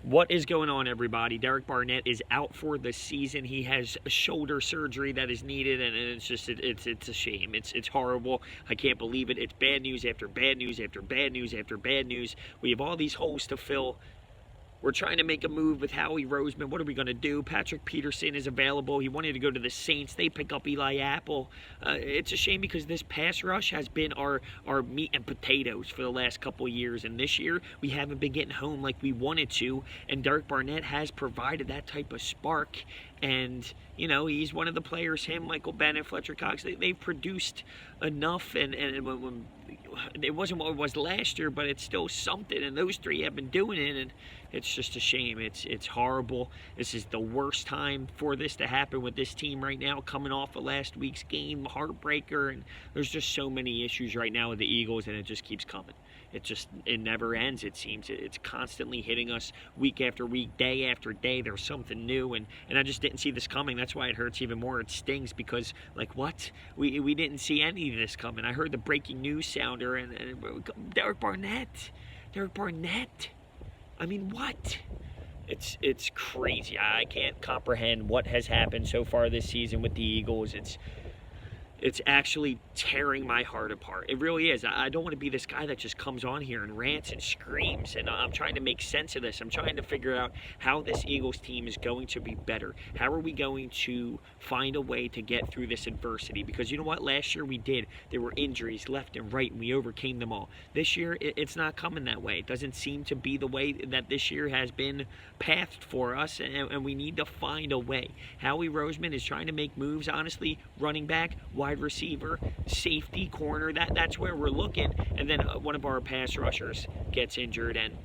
What is going on, everybody? Derek Barnett is out for the season. He has shoulder surgery that is needed, and it's just it's a shame. It's horrible. I can't believe it. It's bad news after bad news after bad news after bad news. We have all these holes to fill. We're trying to make a move with Howie Roseman. What are we going to do? Patrick Peterson is available. He wanted to go to the Saints. They pick up Eli Apple. It's a shame because this pass rush has been our meat and potatoes for the last couple of years. And this year, we haven't been getting home like we wanted to. And Derek Barnett has provided that type of spark. And, you know, he's one of the players, him, Michael Barnett, Fletcher Cox, they've produced enough. And when it wasn't what it was last year, but it's still something. And those three have been doing it. And it's just a shame. It's horrible. This is the worst time for this to happen with this team right now, coming off of last week's game, heartbreaker, and there's just so many issues right now with the Eagles, and it just keeps coming. It never ends, it seems. It's constantly hitting us week after week, day after day. There's something new, and I just didn't see this coming. That's why it hurts even more. It stings because, like, what? We didn't see any of this coming. I heard the breaking news sounder, and Derek Barnett. I mean, what? It's crazy. I can't comprehend what has happened so far this season with the Eagles. It's actually tearing my heart apart. It really is. I don't want to be this guy that just comes on here and rants and screams. And I'm trying to make sense of this. I'm trying to figure out how this Eagles team is going to be better. How are we going to find a way to get through this adversity? Because you know what? Last year we did. There were injuries left and right, and we overcame them all. This year, it's not coming that way. It doesn't seem to be the way that this year has been pathed for us, and we need to find a way. Howie Roseman is trying to make moves, honestly, running back, wide receiver, safety, corner, that's where we're looking, and then one of our pass rushers gets injured, and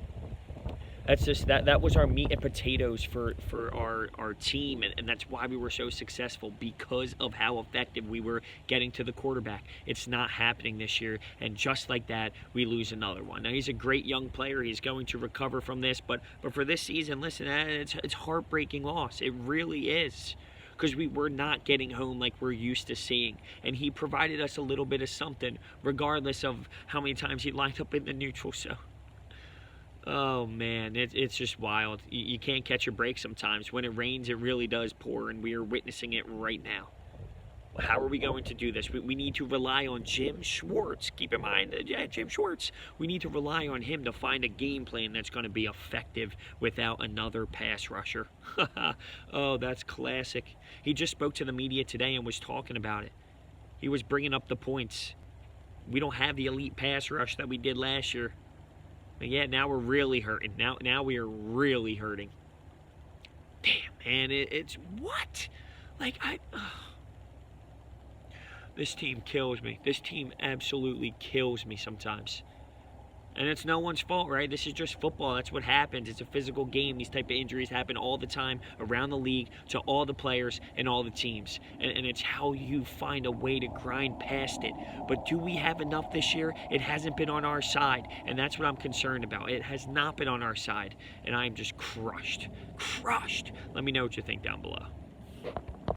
that's just that was our meat and potatoes for our team, and that's why we were so successful, because of how effective we were getting to the quarterback. It's not happening this year, and just like that, we lose another one. Now, he's a great young player. He's going to recover from this, but for this season, listen, it's heartbreaking loss. It really is. Because we were not getting home like we're used to seeing. And he provided us a little bit of something, regardless of how many times he lined up in the neutral. So, oh man, it's just wild. You can't catch a break sometimes. When it rains, it really does pour, and we are witnessing it right now. How are we going to do this? We need to rely on Jim Schwartz. Keep in mind, Jim Schwartz. We need to rely on him to find a game plan that's going to be effective without another pass rusher. Oh, that's classic. He just spoke to the media today and was talking about it. He was bringing up the points. We don't have the elite pass rush that we did last year. But yeah, now we're really hurting. Now we are really hurting. Damn, man, it's what? Like, this team kills me. This team absolutely kills me sometimes. And it's no one's fault, right? This is just football. That's what happens. It's a physical game. These type of injuries happen all the time around the league to all the players and all the teams. And it's how you find a way to grind past it. But do we have enough this year? It hasn't been on our side. And that's what I'm concerned about. It has not been on our side. And I'm just crushed. Crushed. Let me know what you think down below.